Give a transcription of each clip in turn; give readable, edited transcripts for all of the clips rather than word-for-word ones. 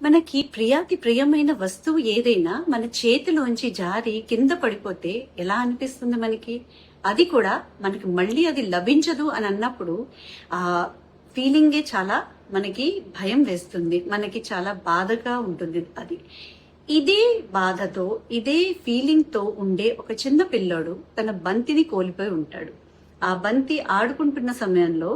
మనకి ప్రియాతి ప్రియమైన వస్తువు ఏదైనా మన చేతిలోంచి జారి కింద పడిపోతే ఎలా అనిపిస్తుంది మనకి? అది కూడా మనకి మళ్ళీ అది లభించదు అని అన్నప్పుడు ఆ ఫీలింగే చాలా మనకి భయం వేస్తుంది, మనకి చాలా బాధగా ఉంటుంది. అది ఇదే బాధతో ఇదే ఫీలింగ్ తో ఉండే ఒక చిన్న పిల్లోడు తన బంతిని కోల్పోయి ఉంటాడు. ఆ బంతి ఆడుకుంటున్న సమయంలో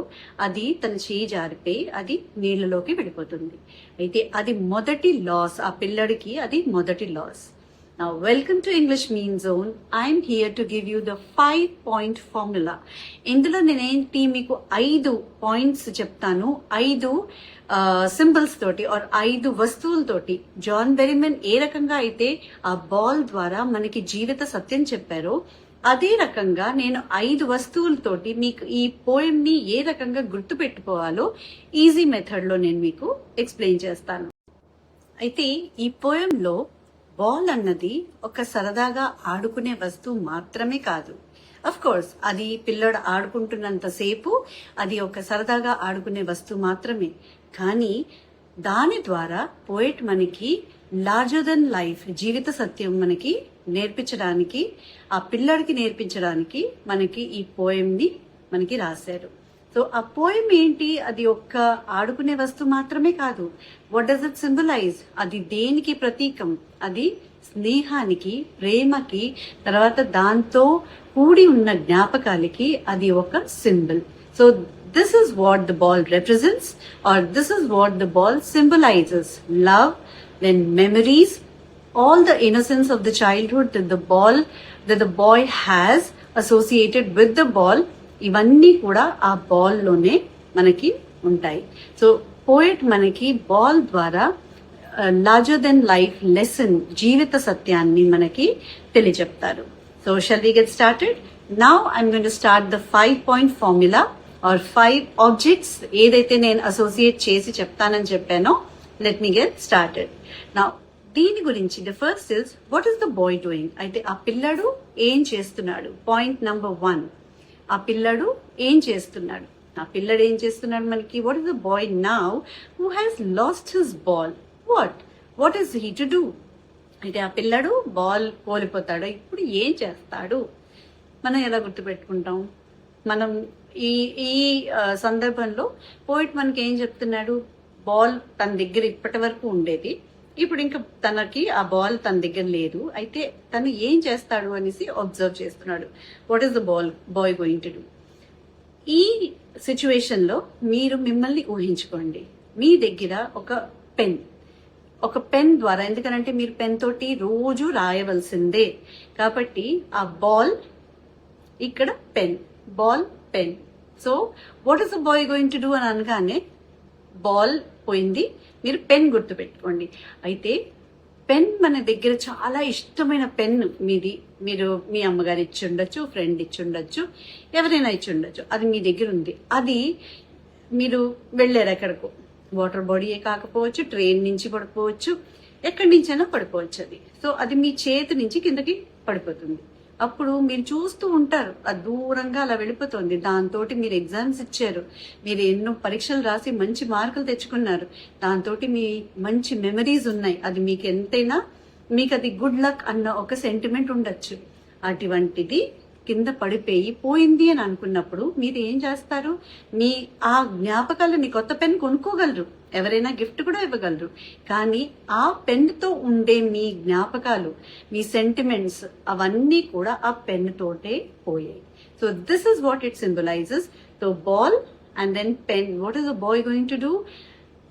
అది తన చేయి జారిపోయి అది నీళ్లలోకి వెళ్ళిపోతుంది. అయితే అది మొదటి లాస్, ఆ పిల్లడికి అది మొదటి loss. Now, welcome to English Mean Zone. I'm here to give you the 5-point formula. ఇందులో నేనేంటి మీకు 5 పాయింట్స్ చెప్తాను, 5 సింబల్స్ తోటి ఆర్ 5 వస్తువులతోటి. జాన్ బెరిమెన్ ఏ రకంగా అయితే ఆ బాల్ ద్వారా మనకి జీవిత సత్యం చెప్పారో అదే రకంగా నేను 5 వస్తువులతోటి మీకు ఈ పోయం ని ఏ రకంగా గుర్తు పెట్టుకోవాలో ఈజీ మెథడ్ లో నేను మీకు ఎక్స్ప్లెయిన్ చేస్తాను. అయితే ఈ పోయంలో బాల్ అన్నది ఒక సరదాగా ఆడుకునే వస్తువు మాత్రమే కాదు. అఫ్ కోర్స్ అది పిల్లడు ఆడుకుంటున్నంత సేపు అది ఒక సరదాగా ఆడుకునే వస్తువు మాత్రమే, కానీ దాని ద్వారా పోయిట్ మనకి లార్జర్ దెన్ లైఫ్ జీవిత సత్యం మనకి నేర్పించడానికి, ఆ పిల్లడికి నేర్పించడానికి మనకి ఈ పోయం ని మనకి రాశారు. సో ఆ పోయం ఏంటి? అది ఒక్క ఆడుకునే వస్తువు మాత్రమే కాదు. What does it symbolise? అది దేనికి ప్రతీకం? అది స్నేహానికి, ప్రేమకి, తర్వాత దాంతో కూడి ఉన్న జ్ఞాపకాలకి అది ఒక symbol. So this is what the ball represents, or this is what the ball symbolizes. Love, then memories, all the innocence of the childhood that the boy has associated with the ball, ఇవన్నీ కూడా ఆ ball లోనే మనకి ఉంటాయి. So poet మనకి ball ద్వారా larger than life lesson, జీవిత సత్యాన్ని మనకి తెలియజెప్తారు. So shall we get started? Now I'm going to start the 5-point formula or 5 objects ఏదైతే నేను అసోసియేట్ చేసి చెప్తానని చెప్పానో. Let me get started. Now దీని గురించి the first is what is the boy doing? అయితే ఆ పిల్లడు ఏం చేస్తున్నాడు? పాయింట్ నంబర్ 1, ఆ పిల్లడు ఏం చేస్తున్నాడు? ఆ పిల్లడు ఏం చేస్తున్నాడు మనకి? What is the boy now who has lost his ball? What is he to do? అయితే ఆ పిల్లడు బాల్ కోల్పోతాడు, ఇప్పుడు ఏం చేస్తాడు? మనం ఎలా గుర్తుపెట్టుకుంటాం? మనం ఈ ఈ సందర్భంలో పోయిట్ మనకి ఏం చెప్తున్నాడు? బాల్ తన దగ్గర ఇప్పటి వరకు ఉండేది, ఇప్పుడు ఇంకా తనకి ఆ బాల్ తన దగ్గర లేదు. అయితే తను ఏం చేస్తాడు అనేసి అబ్జర్వ్ చేస్తున్నాడు. What is the boy going to do? ఈ సిచ్యువేషన్ లో మీరు మిమ్మల్ని ఊహించుకోండి. మీ దగ్గర ఒక పెన్ ద్వారా, ఎందుకంటే మీరు పెన్ తోటి రోజు రాయవలసిందే కాబట్టి ఆ బాల్ ఇక్కడ ball pen. So what is the boy going to do అని అనగానే బాల్ పోయింది, మీరు పెన్ గుర్తు పెట్టుకోండి. అయితే పెన్ మన దగ్గర చాలా ఇష్టమైన పెన్ మీది, మీరు మీ అమ్మగారు ఇచ్చి ఉండొచ్చు, ఫ్రెండ్ ఇచ్చి ఉండొచ్చు, ఎవరైనా ఇచ్చి ఉండొచ్చు, అది మీ దగ్గర ఉంది. అది మీరు వెళ్ళారు ఎక్కడికో, వాటర్ బాడీయే కాకపోవచ్చు, ట్రైన్ నుంచి పడిపోవచ్చు, ఎక్కడి నుంచైనా పడిపోవచ్చు అది. సో అది మీ చేతి నుంచి కిందకి పడిపోతుంది. అప్పుడు మీరు చూస్తూ ఉంటారు, అది దూరంగా అలా వెళ్ళిపోతుంది. దాంతో మీరు ఎగ్జామ్స్ ఇచ్చారు, మీరు ఎన్నో పరీక్షలు రాసి మంచి మార్కులు తెచ్చుకున్నారు, దాంతో మీ మంచి మెమరీస్ ఉన్నాయి. అది మీకు ఎంతైనా మీకు అది గుడ్ లక్ అన్న ఒక సెంటిమెంట్ ఉండొచ్చు. అటువంటిది కింద పడిపోయి పోయింది అని అనుకున్నప్పుడు మీరు ఏం చేస్తారు? మీ ఆ జ్ఞాపకాలని కొత్త పెన్ కొనుక్కోగలరు, ఎవరైనా గిఫ్ట్ కూడా ఇవ్వగలరు, కానీ ఆ పెన్ తో ఉండే మీ జ్ఞాపకాలు, మీ సెంటిమెంట్స్ అవన్నీ కూడా ఆ పెన్ తోటే పోయాయి. So this is what it symbolises. So ball and then pen. What is the boy going to do?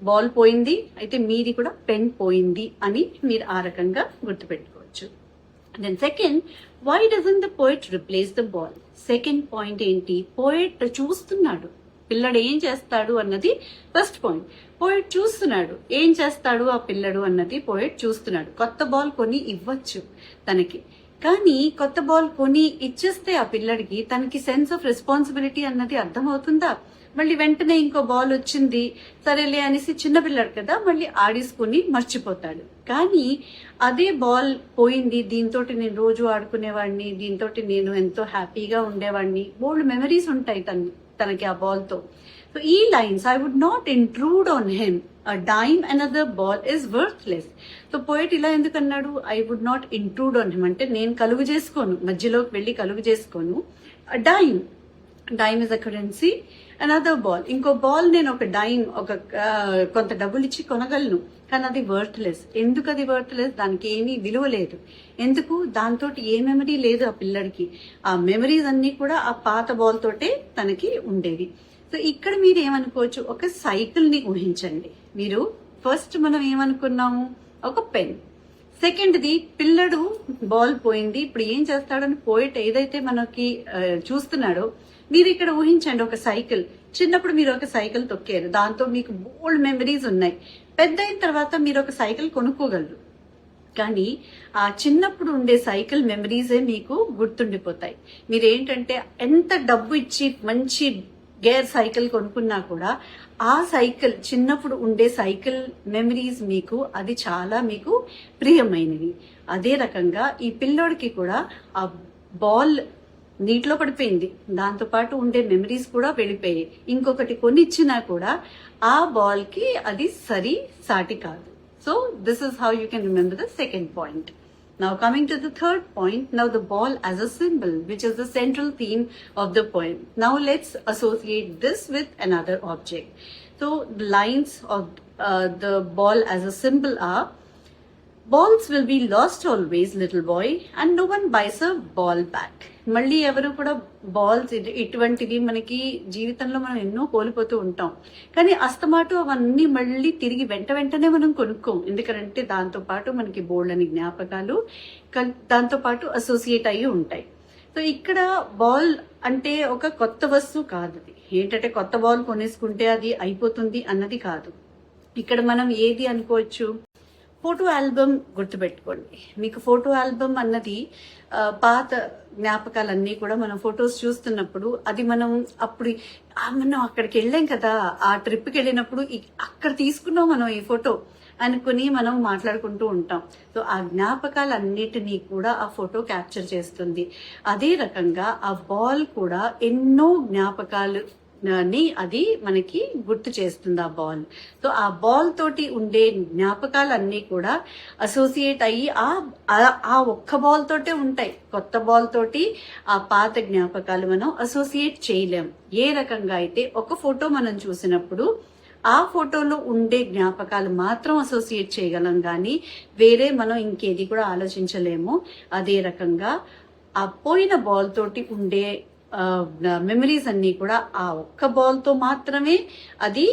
Ball పోయింది, అయితే మీది కూడా పెన్ పోయింది అని మీరు ఆ రకంగా గుర్తుపెట్టుకోవచ్చు. Then second, why doesn't the poet replace the ball? Second point ఏంటి? పోయిట్ చూస్తున్నాడు, పిల్లడు ఏం చేస్తాడు అన్నది ఫస్ట్ పాయింట్. పోయిట్ చూస్తున్నాడు, ఏం చేస్తాడు ఆ పిల్లడు అన్నది పోయిట్ చూస్తున్నాడు. కొత్త బాల్ కొని ఇవ్వచ్చు తనకి, కానీ కొత్త బాల్ కొని ఇచ్చేస్తే ఆ పిల్లడికి తనకి సెన్స్ ఆఫ్ రెస్పాన్సిబిలిటీ అన్నది అర్థమవుతుందా? మళ్ళీ వెంటనే ఇంకో బాల్ వచ్చింది సరేలే అనేసి చిన్నపిల్లడు కదా మళ్ళీ ఆడేసుకుని మర్చిపోతాడు. కానీ అదే బాల్ పోయింది, దీంతో నేను రోజు ఆడుకునేవాడిని, దీంతో నేను ఎంతో హ్యాపీగా ఉండేవాడిని, బోల్డ్ మెమరీస్ ఉంటాయి తనకి ఆ బాల్ తో. సో ఈ lines, I would not intrude on him, dime another ball is worthless. So poet ఇలా ఎందుకు అన్నాడు? I would not intrude on him, అంటే నేను కలుగు చేసుకోను, మధ్యలోకి వెళ్ళి కలుగు చేసుకోను. Dime is a currency, another ball, ఇంకో బాల్ నేను ఒక డైమ్, ఒక కొంత డబ్బులు ఇచ్చి కొనగలను, కానీ అది వర్త్లెస్. ఎందుకు అది వర్త్లెస్? దానికి ఏమీ విలువ లేదు. ఎందుకు? దాంతో ఏ మెమరీ లేదు ఆ పిల్లడికి. ఆ మెమరీస్ అన్ని కూడా ఆ పాత బాల్ తోటే తనకి ఉండేవి. సో ఇక్కడ మీరు ఏమనుకోవచ్చు, ఒక సైకిల్ ని ఊహించండి. మీరు ఫస్ట్ మనం ఏమనుకున్నాము, ఒక పెన్. సెకండ్ది, పిల్లడు బాల్ పోయింది, ఇప్పుడు ఏం చేస్తాడని పోయిట్ ఏదైతే మనకి చూస్తున్నాడో, మీరు ఇక్కడ ఊహించండి ఒక సైకిల్. చిన్నప్పుడు మీరు ఒక సైకిల్ తొక్కారు, దాంతో మీకు బోల్డ్ మెమరీస్ ఉన్నాయి. పెద్ద అయిన తర్వాత మీరు ఒక సైకిల్ కొనుక్కోగలరు, కానీ ఆ చిన్నప్పుడు ఉండే సైకిల్ మెమరీసే మీకు గుర్తుండిపోతాయి. మీరేంటంటే ఎంత డబ్బు ఇచ్చి మంచి గేర్ సైకిల్ కొనుక్కున్నా కూడా ఆ సైకిల్, చిన్నప్పుడు ఉండే సైకిల్ మెమరీస్ మీకు అది చాలా మీకు ప్రియమైనవి. అదే రకంగా ఈ పిల్లోడికి కూడా ఆ బాల్ నీటిలో పడిపోయింది, దాంతో పాటు ఉండే మెమరీస్ కూడా వెళ్ళిపోయాయి. ఇంకొకటి కొనిచ్చినా కూడా ఆ బాల్ కి అది సాటి కాదు. So this is how you can remember the second point. Now coming to the third point, now the ball as a symbol, which is the central theme of the poem. Now let's associate this with another object. So the lines of the ball as a symbol are, balls will be lost always, little boy, and no one buys a ball back. మళ్ళీ ఎవరు కూడా balls, ఇటువంటివి మనకి జీవితంలో మనం ఎన్నో కోల్పోతూ ఉంటాం, కానీ అస్తమాటు అవన్నీ మళ్ళీ తిరిగి వెంటనే మనం కొనుక్కోం. ఎందుకంటే దాంతో పాటు మనకి బోల్డ్ అని జ్ఞాపకాలు దాంతో పాటు అసోసియేట్ అయ్యి ఉంటాయి. సో ఇక్కడ బాల్ అంటే ఒక కొత్త వస్తువు కాదు. అది ఏంటంటే కొత్త బాల్ కొనేసుకుంటే అది అయిపోతుంది అన్నది కాదు. ఇక్కడ మనం ఏది అనుకోవచ్చు, ఫోటో ఆల్బమ్ గుర్తుపెట్టుకోండి. మీకు ఫోటో ఆల్బమ్ అన్నది పాత జ్ఞాపకాలన్నీ కూడా మనం ఫొటోస్ చూస్తున్నప్పుడు అది మనం అప్పుడు మనం అక్కడికి వెళ్ళాం కదా, ఆ ట్రిప్కి వెళ్ళినప్పుడు అక్కడ తీసుకున్నాం మనం ఈ ఫోటో అనుకుని మనం మాట్లాడుకుంటూ ఉంటాం. సో ఆ జ్ఞాపకాలన్నిటినీ కూడా ఆ ఫోటో క్యాప్చర్ చేస్తుంది. అదే రకంగా ఆ బాల్ కూడా ఎన్నో జ్ఞాపకాలు అది మనకి గుర్తు చేస్తుంది ఆ బాల్. సో ఆ బాల్ తోటి ఉండే జ్ఞాపకాలన్నీ కూడా అసోసియేట్ అయ్యి ఆ ఒక్క బాల్ తోటే ఉంటాయి. కొత్త బాల్ తోటి ఆ పాత జ్ఞాపకాలు మనం అసోసియేట్ చేయలేం. ఏ రకంగా అయితే ఒక ఫోటో మనం చూసినప్పుడు ఆ ఫోటోలో ఉండే జ్ఞాపకాలు మాత్రం అసోసియేట్ చేయగలం, కానీ వేరే మనం ఇంకేది కూడా ఆలోచించలేము. అదే రకంగా ఆ పోయిన బాల్ తోటి ఉండే మెమరీస్ అన్ని కూడా ఆ ఒక్క బాల్ తో మాత్రమే అది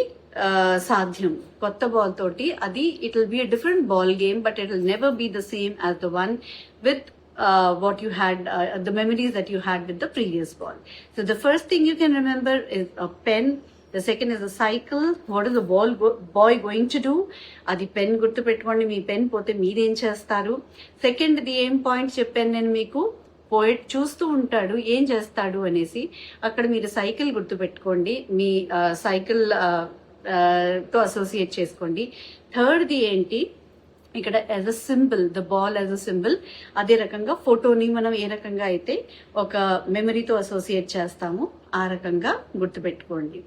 సాధ్యం. కొత్త బాల్ తోటి అది it will be a different ball game, but it will never be the same as the one with what you had, the memories that you had with the previous ball. So the first thing you can remember is a pen. The second is a cycle. What is the boy going to do? అది pen గుర్తు పెట్టుకోండి. మీ pen పోతే మీరేం చేస్తారు? Second the ఏం point చెప్పాను నేను మీకు, పోయిట్ చూస్తూ ఉంటాడు ఏం చేస్తాడు అనేసి. అక్కడ మీరు సైకిల్ గుర్తు పెట్టుకోండి, మీ సైకిల్ తో అసోసియేట్ చేసుకోండి. థర్డ్ ది ఏంటి, ఇక్కడ as a symbol, the ball as a symbol. అదే రకంగా ఫోటోని మనం ఏ రకంగా అయితే ఒక మెమరీతో అసోసియేట్ చేస్తామో ఆ రకంగా గుర్తుపెట్టుకోండి.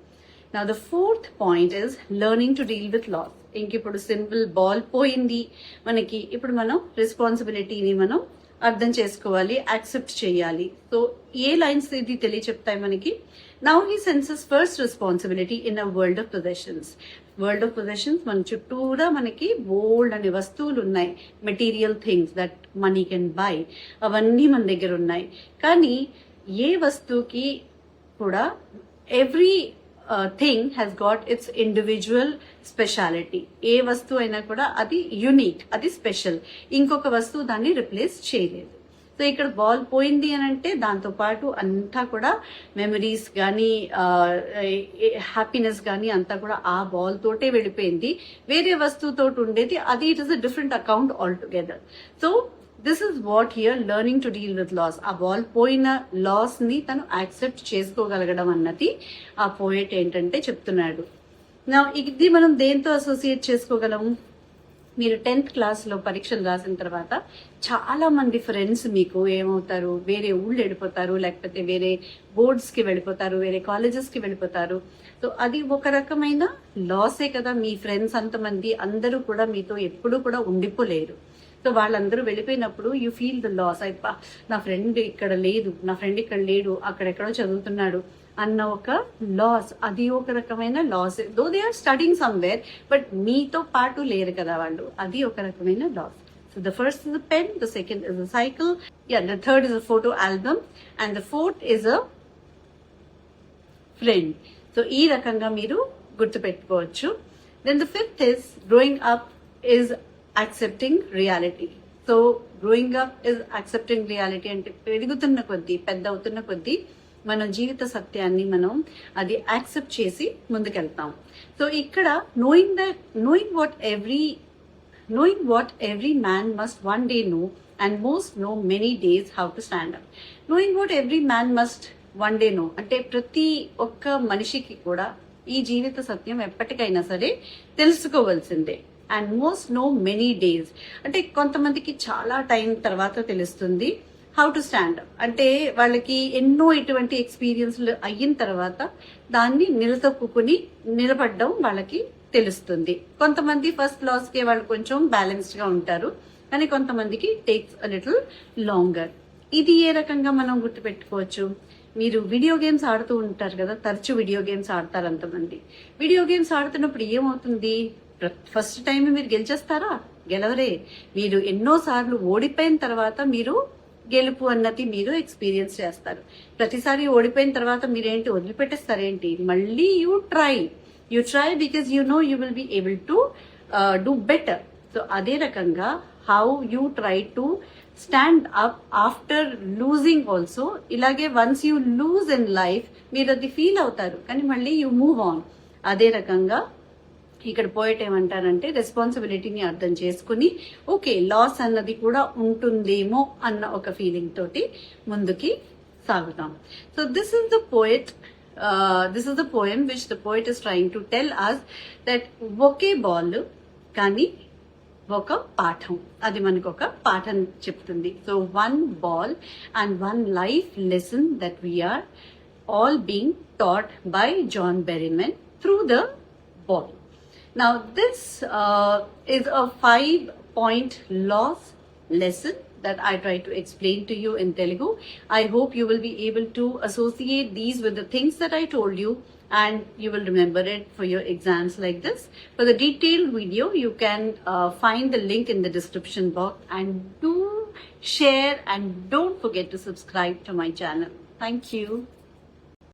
నా the fourth point is learning to deal with loss. ఇంక ఇప్పుడు సింపుల్ బాల్ పోయింది మనకి, ఇప్పుడు మనం రెస్పాన్సిబిలిటీని మనం అర్థం చేసుకోవాలి, యాక్సెప్ట్ చేయాలి. సో ఏ లైన్స్ ఇది తెలియచెప్తాయి మనకి, now he senses first responsibility in a world of possessions. World of possessions మన చుట్టూరా మనకి బోల్డ్ అనే వస్తువులు ఉన్నాయి, material things that money can buy, అవన్నీ మన దగ్గర ఉన్నాయి. కానీ ఏ వస్తువుకి కూడా everything has got its individual speciality. ఏ వస్తువు అయినా కూడా అది యునిక్, అది స్పెషల్. ఇంకొక వస్తువు దాన్ని రిప్లేస్ చేయలేదు. సో ఇక్కడ బాల్ పోయింది అని అంటే దాంతో పాటు అంతా కూడా మెమరీస్ కానీ హ్యాపీనెస్ కానీ అంతా కూడా ఆ బాల్ తోటే వెళ్ళిపోయింది. వేరే వస్తువుతో ఉండేది అది it is a different account altogether. So this is what here learning to deal with loss. ఆ బాల్ పోయిన లాస్ ని తను యాక్సెప్ట్ చేసుకోగలగడం అన్నది ఆ పోయెట్ ఏంటంటే చెప్తున్నాడు. నా ఇది మనం దేంతో అసోసియేట్ చేసుకోగలము, మీరు 10th క్లాస్లో పరీక్షలు రాసిన తర్వాత చాలా మంది ఫ్రెండ్స్ మీకు ఏమవుతారు, వేరే ఊళ్ళు వెళ్ళిపోతారు, లేకపోతే వేరే బోర్డ్స్కి వెళ్ళిపోతారు, వేరే కాలేజెస్కి వెళ్ళిపోతారు. సో అది ఒక రకమైన లాసే కదా. మీ ఫ్రెండ్స్ అంతమంది అందరూ కూడా మీతో ఎప్పుడూ కూడా ఉండిపోలేరు. సో వాళ్ళందరూ వెళ్ళిపోయినప్పుడు యూ ఫీల్ ద లాస్. అయిపో నా ఫ్రెండ్ ఇక్కడ లేదు, నా ఫ్రెండ్ ఇక్కడ లేడు, అక్కడెక్కడో చదువుతున్నాడు అన్న ఒక లాస్. అది ఒక రకమైన loss. Though they are studying somewhere, but మీతో పాటు లేరు కదా వాళ్ళు. అది ఒక రకమైన loss. So the first is the pen, the second is the cycle, the third is a photo album, and the fourth is a friend. So ఈ రకంగా మీరు గుర్తుపెట్టుకోవచ్చు. Then the fifth is growing up is accepting reality. So growing up is accepting reality అంటే పెరుగుతున్న కొద్దీ, పెద్ద అవుతున్న కొద్దీ మన జీవిత సత్యాన్ని మనం అది యాక్సెప్ట్ చేసి ముందుకెళ్తాం. సో ఇక్కడ knowing what every man must one day know and most know many days how to stand up. Knowing what every man must one day know అంటే ప్రతి ఒక్క మనిషికి కూడా ఈ జీవిత సత్యం ఎప్పటికైనా సరే తెలుసుకోవాల్సిందే. And most no many days అంటే కొంతమందికి చాలా టైం తర్వాత తెలుస్తుంది హౌ టు స్టాండ్ అప్. అంటే వాళ్ళకి ఎన్నో ఇటువంటి ఎక్స్పీరియన్స్లు అయిన తర్వాత దాన్ని నిలదొక్కుని నిలబడడం వాళ్ళకి తెలుస్తుంది. కొంతమంది ఫస్ట్ లాస్కే వాళ్ళు కొంచెం బ్యాలెన్స్డ్ గా ఉంటారు, కానీ కొంతమందికి టేక్స్ అ లిటిల్ లాంగర్. ఇది ఏ రకంగా మనం గుర్తుపెట్టుకోవచ్చు? మీరు వీడియో గేమ్స్ ఆడుతూ ఉంటారు కదా, తరచూ వీడియో గేమ్స్ ఆడతారు అంతమంది. వీడియో గేమ్స్ ఆడుతున్నప్పుడు ఏమవుతుంది? ఫస్ట్ టైం మీరు గెలిచేస్తారా? గెలవరే. మీరు ఎన్నో సార్లు ఓడిపోయిన తర్వాత మీరు గెలుపు అన్నది మీరు ఎక్స్పీరియన్స్ చేస్తారు. ప్రతిసారి ఓడిపోయిన తర్వాత మీరేంటి వదిలిపెట్టేస్తారేంటి? మళ్ళీ you try because you know you will be able to do better. So అదే రకంగా how you try to stand up after losing also. ఇలాగే once you lose in life మీరు అది ఫీల్ అవుతారు, కానీ మళ్ళీ యూ మూవ్ ఆన్. అదే రకంగా ఇక్కడ పోయేట్ ఏమంటారంటే రెస్పాన్సిబిలిటీని అర్థం చేసుకుని ఓకే లాస్ అన్నది కూడా ఉంటుందేమో అన్న ఒక ఫీలింగ్ తోటి ముందుకి సాగుతాం. So this is the poem which the poet is trying to tell us that ఒకే బాల్ కానీ ఒక పాఠం, అది మనకు ఒక పాఠం చెప్తుంది. So one ball and one life lesson that we're all being taught by John Berryman through the ball. Now this is a 5-point loss lesson that I try to explain to you in Telugu. I hope you will be able to associate these with the things that I told you and you will remember it for your exams like this. For the detailed video, you can find the link in the description box, and do share and don't forget to subscribe to my channel. Thank you.